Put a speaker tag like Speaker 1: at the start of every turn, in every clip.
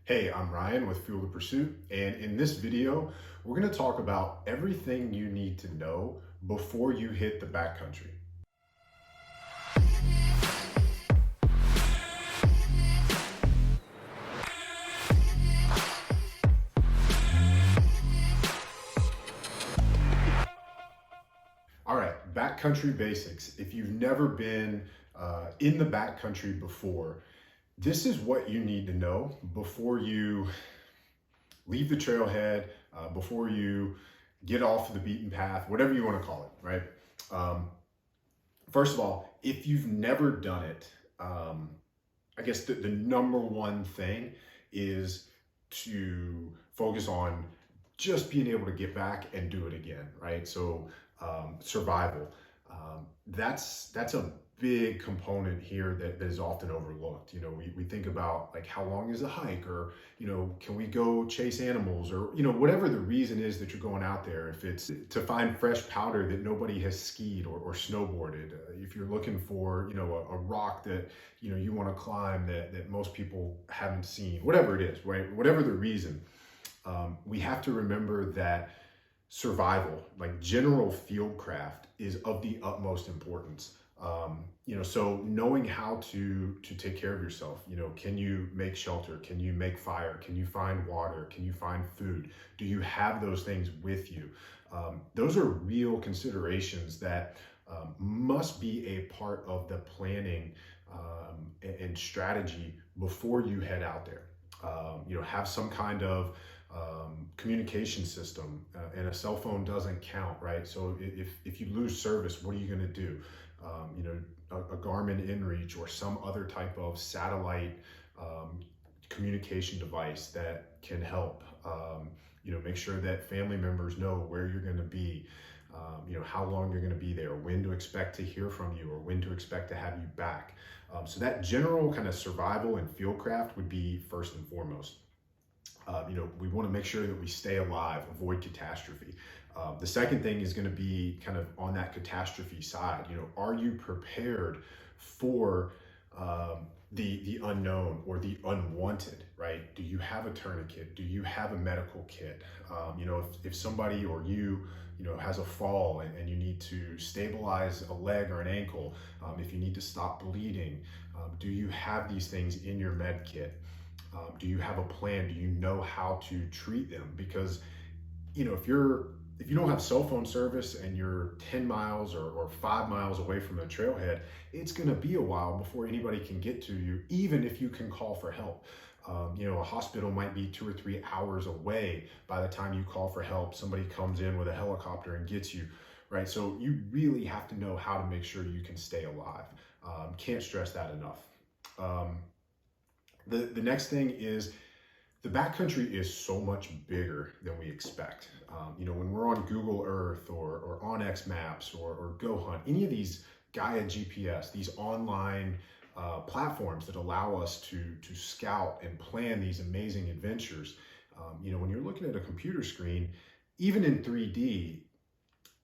Speaker 1: Hey, I'm Ryan with Fuel the Pursuit, and in this video, we're going to talk about everything you need to know before you hit the backcountry. All right, backcountry basics. If you've never been in the backcountry before, this is what you need to know before you leave the trailhead, before you get off the beaten path, whatever you want to call it, right? Um, First of all, if you've never done it, I guess the number one thing is to focus on just being able to get back and do it again, right? So survival. That's a big component here that is often overlooked. You know, we think about like how long is a hike, or can we go chase animals, or whatever the reason is that you're going out there. If it's to find fresh powder that nobody has skied or snowboarded, if you're looking for a rock that you want to climb that most people haven't seen, whatever it is, right? Whatever the reason, we have to remember that survival, like general fieldcraft, is of the utmost importance. So knowing how to take care of yourself, can you make shelter? Can you make fire? Can you find water? Can you find food? Do you have those things with you? Those are real considerations that must be a part of the planning and strategy before you head out there. Have some kind of communication system, and a cell phone doesn't count, right? So if you lose service, what are you going to do? A Garmin InReach or some other type of satellite communication device that can help. Make sure that family members know where you're going to be, how long you're going to be there, when to expect to hear from you, or when to expect to have you back. So that general kind of survival and fieldcraft would be first and foremost. We want to make sure that we stay alive, avoid catastrophe. The second thing is going to be kind of on that catastrophe side. Are you prepared for the unknown or the unwanted, right? Do you have a tourniquet? Do you have a medical kit? If somebody or you has a fall and you need to stabilize a leg or an ankle, if you need to stop bleeding, do you have these things in your med kit? Do you have a plan? Do you know how to treat them? Because if you don't have cell phone service and you're 10 miles or 5 miles away from the trailhead, it's going to be a while before anybody can get to you, even if you can call for help. A hospital might be 2 or 3 hours away by the time you call for help. Somebody comes in with a helicopter and gets you, right? So you really have to know how to make sure you can stay alive. Can't stress that enough. The next thing is, the backcountry is so much bigger than we expect. When we're on Google Earth or OnX Maps or Go Hunt, any of these Gaia GPS, these online platforms that allow us to scout and plan these amazing adventures, when you're looking at a computer screen, even in 3D,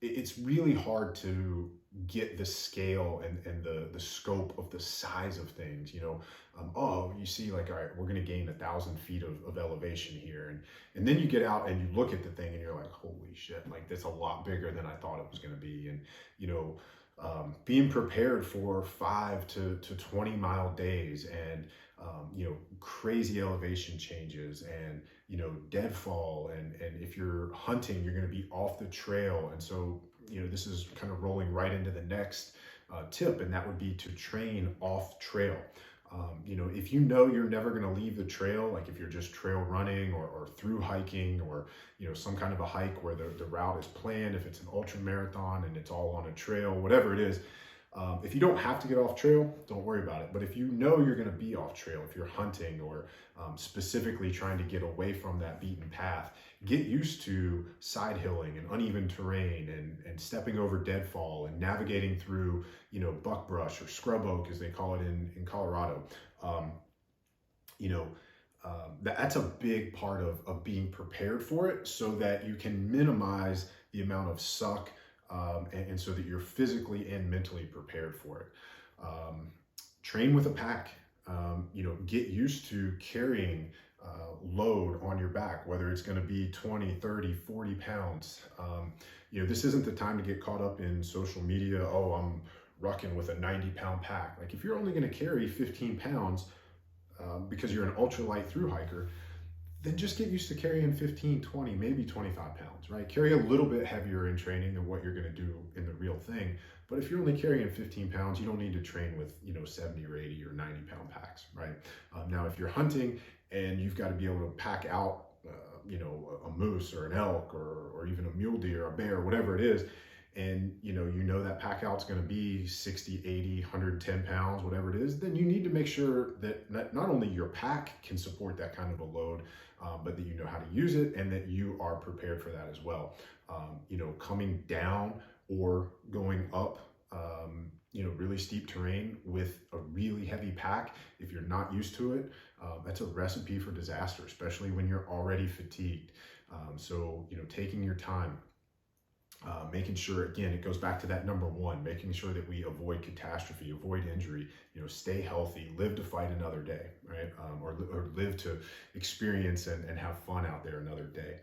Speaker 1: it's really hard to get the scale and the scope of the size of things. You see, like, all right, we're going to gain 1,000 feet of elevation here, and then you get out and you look at the thing and you're like, holy shit, like, that's a lot bigger than I thought it was going to be. And being prepared for 5 to 20 mile days, and crazy elevation changes, and deadfall, and if you're hunting, you're going to be off the trail. And so this is kind of rolling right into the next tip, and that would be to train off trail. If you're never going to leave the trail, like if you're just trail running or through hiking, or some kind of a hike where the route is planned, if it's an ultra marathon and it's all on a trail, whatever it is, if you don't have to get off trail, don't worry about it. But if you're going to be off trail, if you're hunting or specifically trying to get away from that beaten path, get used to side hilling and uneven terrain, and stepping over deadfall and navigating through buckbrush or scrub oak, as they call it in Colorado. That's a big part of being prepared for it, so that you can minimize the amount of suck, and so that you're physically and mentally prepared for it. Train with a pack. Get used to carrying load on your back, whether it's going to be 20, 30, 40 pounds. This isn't the time to get caught up in social media. Oh, I'm rucking with a 90-pound pack. Like, if you're only going to carry 15 pounds because you're an ultralight through hiker, then just get used to carrying 15, 20, maybe 25 pounds, right? Carry a little bit heavier in training than what you're going to do in the real thing. But if you're only carrying 15 pounds, you don't need to train with, 70 or 80 or 90-pound packs, right? Now, if you're hunting and you've got to be able to pack out, a moose or an elk or even a mule deer, a bear, whatever it is, and that pack out's going to be 60, 80, 110 pounds, whatever it is, then you need to make sure that not only your pack can support that kind of a load, but that you know how to use it and that you are prepared for that as well. Coming down or going up, really steep terrain with a really heavy pack, if you're not used to it, that's a recipe for disaster, especially when you're already fatigued. So taking your time, making sure, again, it goes back to that number one, making sure that we avoid catastrophe, avoid injury, stay healthy, live to fight another day, right? Or live to experience and have fun out there another day.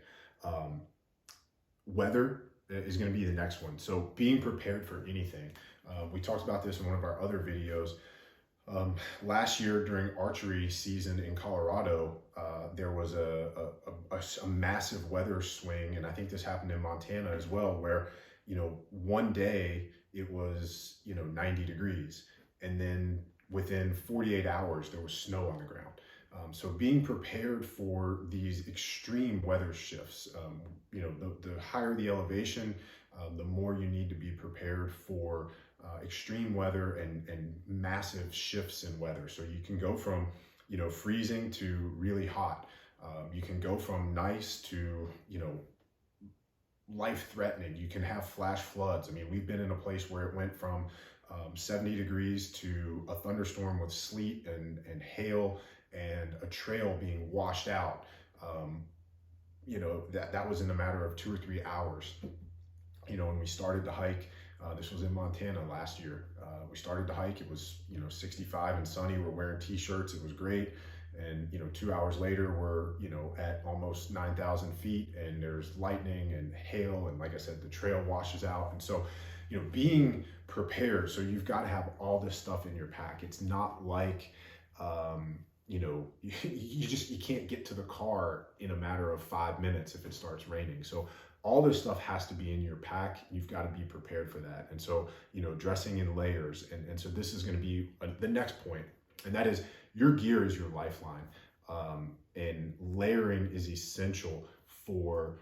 Speaker 1: Weather is going to be the next one. So being prepared for anything. We talked about this in one of our other videos. Last year during archery season in Colorado, there was a massive weather swing, and I think this happened in Montana as well, where one day it was 90 degrees, and then within 48 hours there was snow on the ground. So being prepared for these extreme weather shifts, the higher the elevation, the more you need to be prepared for extreme weather and massive shifts in weather. So you can go from freezing to really hot. You can go from nice to life-threatening. You can have flash floods. I mean, we've been in a place where it went from 70 degrees to a thunderstorm with sleet and hail and a trail being washed out. That was in a matter of 2 or 3 hours. When we started to hike, this was in Montana last year. We started to hike, it was 65 and sunny. We're wearing t-shirts, it was great. And 2 hours later, we're at almost 9,000 feet, and there's lightning and hail, and like I said, the trail washes out. And so being prepared, so you've got to have all this stuff in your pack. It's not like you can't get to the car in a matter of 5 minutes if it starts raining. So all this stuff has to be in your pack. You've got to be prepared for that. And so, dressing in layers. And so this is going to be the next point, and that is your gear is your lifeline. And layering is essential for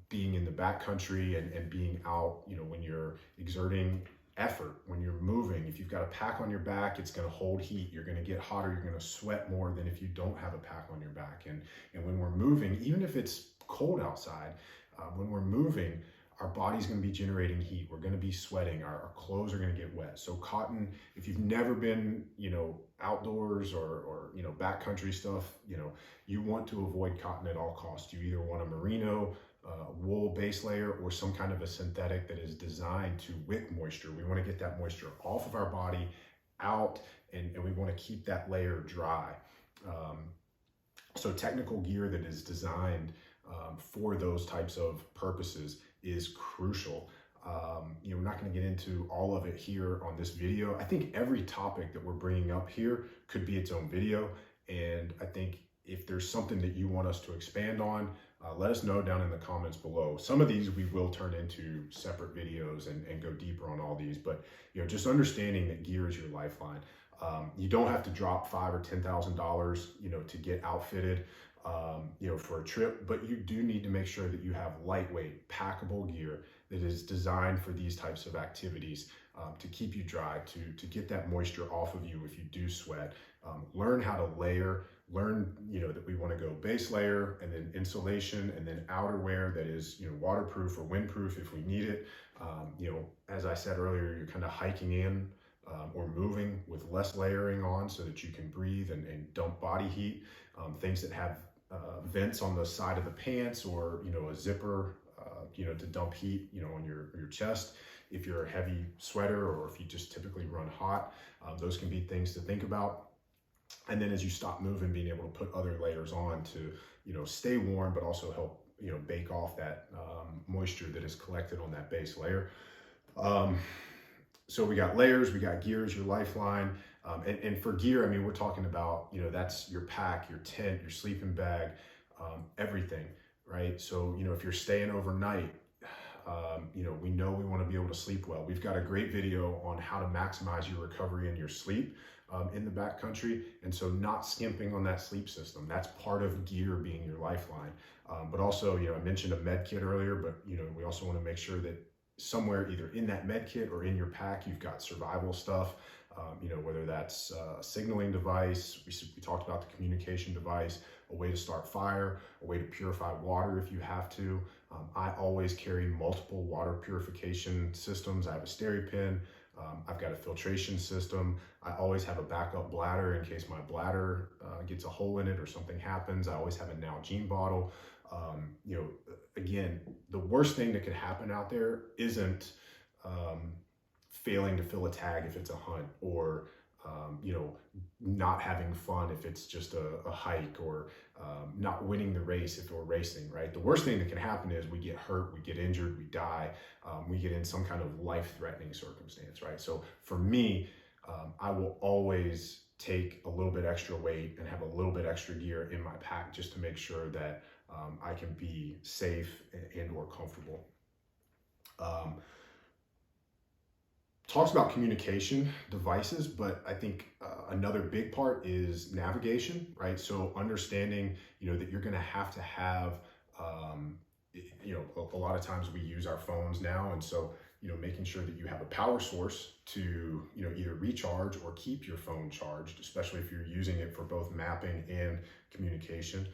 Speaker 1: being in the backcountry and being out, when you're exerting effort, when you're moving. If you've got a pack on your back, it's going to hold heat. You're going to get hotter. You're going to sweat more than if you don't have a pack on your back. And when we're moving, even if it's cold outside, when we're moving, our body's going to be generating heat. We're going to be sweating. Our clothes are going to get wet. So cotton, if you've never been, outdoors or backcountry stuff, you want to avoid cotton at all costs. You either want a merino, wool base layer, or some kind of a synthetic that is designed to wick moisture. We want to get that moisture off of our body, out, and we want to keep that layer dry. So technical gear that is designed for those types of purposes is crucial. We're not going to get into all of it here on this video. I think every topic that we're bringing up here could be its own video, and I think if there's something that you want us to expand on, let us know down in the comments below. Some of these we will turn into separate videos and go deeper on all these, but just understanding that gear is your lifeline. You don't have to drop $5,000 or $10,000 to get outfitted for a trip, but you do need to make sure that you have lightweight, packable gear that is designed for these types of activities, to keep you dry, to get that moisture off of you if you do sweat. Learn how to layer, learn that we want to go base layer and then insulation and then outerwear that is waterproof or windproof if we need it. As I said earlier, you're kind of hiking in or moving with less layering on so that you can breathe and dump body heat. Things that have vents on the side of the pants, or a zipper to dump heat on your chest if you're a heavy sweater, or if you just typically run hot. Those can be things to think about. And then as you stop moving, being able to put other layers on to, stay warm, but also help, bake off that moisture that is collected on that base layer. So we got layers, we got gear as your lifeline. And for gear, I mean, we're talking about, that's your pack, your tent, your sleeping bag, everything, right? So, if you're staying overnight, we know we want to be able to sleep well. We've got a great video on how to maximize your recovery and your sleep in the backcountry. And so not skimping on that sleep system, that's part of gear being your lifeline. But also, I mentioned a med kit earlier, but, we also want to make sure that somewhere either in that med kit or in your pack, you've got survival stuff, whether that's a signaling device, we talked about the communication device, a way to start fire, a way to purify water if you have to. I always carry multiple water purification systems. I have a SteriPen, I've got a filtration system. I always have a backup bladder in case my bladder gets a hole in it or something happens. I always have a Nalgene bottle. Again, the worst thing that could happen out there isn't failing to fill a tag if it's a hunt, or not having fun if it's just a hike, or not winning the race if we're racing, right? The worst thing that can happen is we get hurt, we get injured, we die, we get in some kind of life-threatening circumstance, right? So for me, I will always take a little bit extra weight and have a little bit extra gear in my pack just to make sure that I can be safe and or comfortable. Talks about communication devices, but I think another big part is navigation, right? So understanding, that you're going to have, a lot of times we use our phones now. And so, making sure that you have a power source to, either recharge or keep your phone charged, especially if you're using it for both mapping and communication.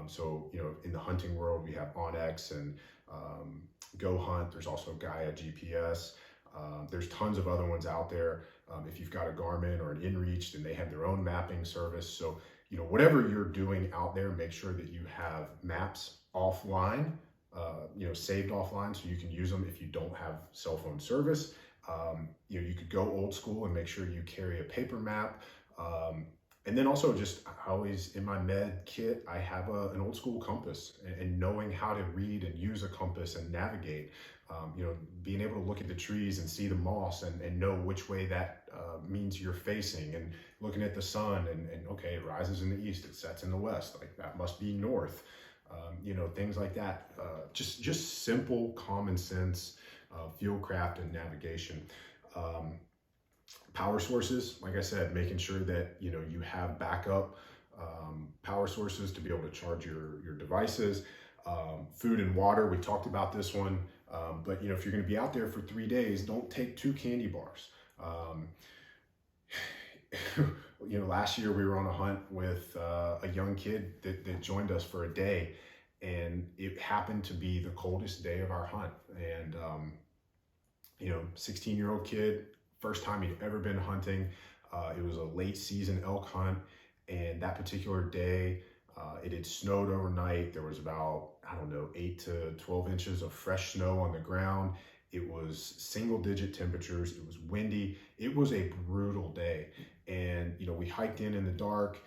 Speaker 1: So, in the hunting world, we have OnX and Go Hunt. There's also Gaia GPS. There's tons of other ones out there. If you've got a Garmin or an InReach, then they have their own mapping service. So, whatever you're doing out there, make sure that you have maps offline, saved offline, so you can use them if you don't have cell phone service. You could go old school and make sure you carry a paper map. And then also I always, in my med kit, I have an old school compass, and knowing how to read and use a compass and navigate, being able to look at the trees and see the moss and know which way that means you're facing, and looking at the sun and okay, it rises in the east, it sets in the west, like that must be north, things like that. Just simple common sense fieldcraft and navigation. Power sources, like I said, making sure that you have backup power sources to be able to charge your devices. Food and water, we talked about this one, but if you're going to be out there for 3 days, don't take 2 candy bars. Last year we were on a hunt with a young kid that joined us for a day, and it happened to be the coldest day of our hunt, and 16-year-old kid, first time he'd ever been hunting. It was a late season elk hunt, and that particular day, it had snowed overnight. There was about, 8 to 12 inches of fresh snow on the ground. It was single digit temperatures. It was windy. It was a brutal day. And, we hiked in the dark.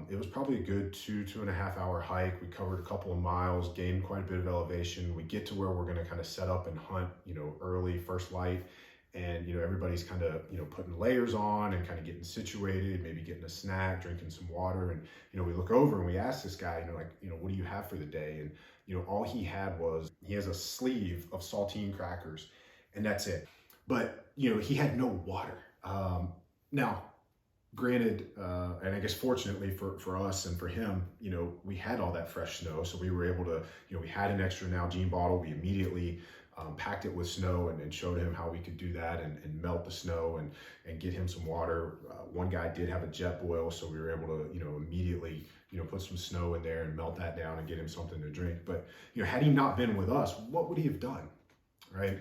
Speaker 1: It was probably a good 2.5 hour hike. We covered a couple of miles, gained quite a bit of elevation. We get to where we're going to kind of set up and hunt, early, first light. And, everybody's kind of, putting layers on and kind of getting situated, maybe getting a snack, drinking some water. And, we look over and we ask this guy, what do you have for the day? And, all he had was, he has a sleeve of saltine crackers, and that's it. But, he had no water. Now, granted, and I guess fortunately for us and for him, we had all that fresh snow. So we were able to, we had an extra Nalgene bottle. We immediately packed it with snow and showed him how we could do that and melt the snow and get him some water. One guy did have a jet boil, so we were able to, immediately, put some snow in there and melt that down and get him something to drink. But, had he not been with us, what would he have done, right?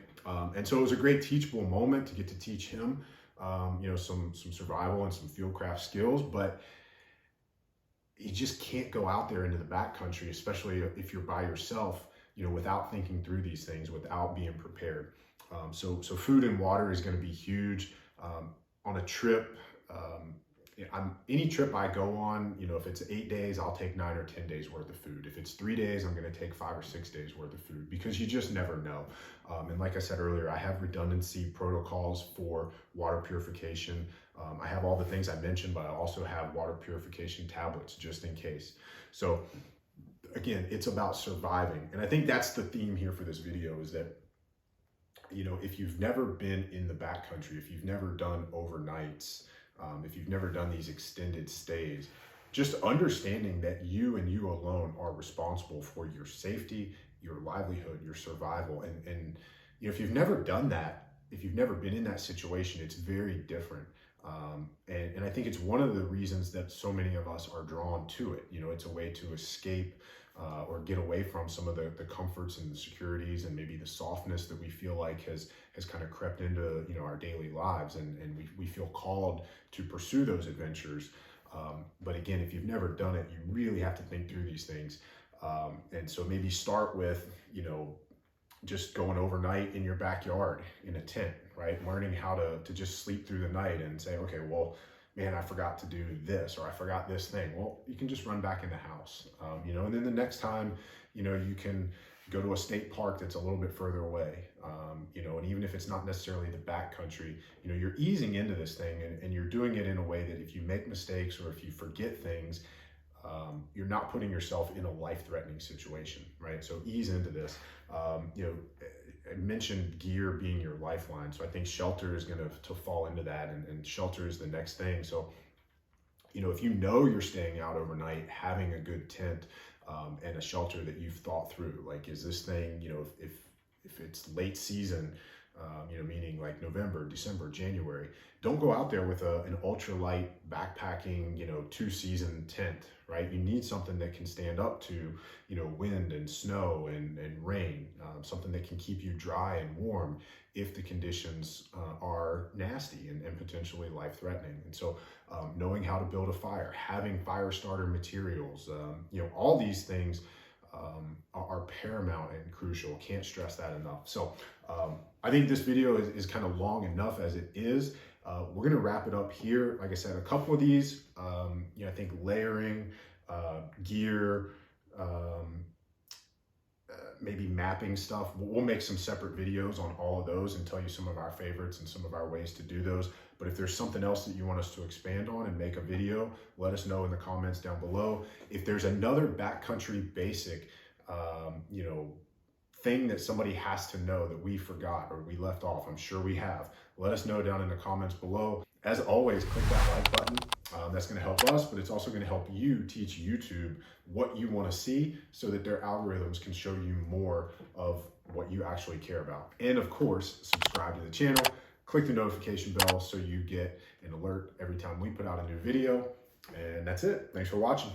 Speaker 1: And so it was a great teachable moment to get to teach him, some survival and some fieldcraft skills. But you just can't go out there into the backcountry, especially if you're by yourself, without thinking through these things, without being prepared. So food and water is going to be huge on a trip. any trip I go on, if it's 8 days, I'll take 9 or 10 days worth of food. If it's 3 days, I'm going to take 5 or 6 days worth of food, because you just never know. And like I said earlier, I have redundancy protocols for water purification. I have all the things I mentioned, but I also have water purification tablets just in case. So again, it's about surviving. And I think that's the theme here for this video, is that, if you've never been in the backcountry, if you've never done overnights, if you've never done these extended stays, just understanding that you and you alone are responsible for your safety, your livelihood, your survival. And if you've never done that, if you've never been in that situation, it's very different. And I think it's one of the reasons that so many of us are drawn to it. It's a way to escape or get away from some of the comforts and the securities and maybe the softness that we feel like has kind of crept into our daily lives, and we feel called to pursue those adventures. But again, if you've never done it, you really have to think through these things. And so maybe start with just going overnight in your backyard in a tent, right? Learning how to just sleep through the night and say, okay, well, man, I forgot to do this, or I forgot this thing. Well, you can just run back in the house, and then the next time, you can go to a state park that's a little bit further away, and even if it's not necessarily the backcountry, you're easing into this thing, and you're doing it in a way that if you make mistakes or if you forget things, you're not putting yourself in a life-threatening situation, right? So ease into this. I mentioned gear being your lifeline, so I think shelter is going to fall into that, and shelter is the next thing. So, if you're staying out overnight, having a good tent and a shelter that you've thought through, like, is this thing, if it's late season, meaning like November, December, January, don't go out there with an ultralight backpacking, 2-season tent, right? You need something that can stand up to, wind and snow and rain, something that can keep you dry and warm if the conditions are nasty and potentially life-threatening. And so knowing how to build a fire, having fire starter materials, all these things are paramount and crucial. Can't stress that enough. So I think this video is kind of long enough as it is. We're going to wrap it up here. Like I said, a couple of these, I think layering, gear, maybe mapping stuff. We'll make some separate videos on all of those and tell you some of our favorites and some of our ways to do those. But if there's something else that you want us to expand on and make a video, let us know in the comments down below. If there's another backcountry basic, thing that somebody has to know that we forgot or we left off, I'm sure we have, let us know down in the comments below. As always, click that like button. That's going to help us, but it's also going to help you teach YouTube what you want to see so that their algorithms can show you more of what you actually care about. And of course, subscribe to the channel, click the notification bell so you get an alert every time we put out a new video. And that's it. Thanks for watching.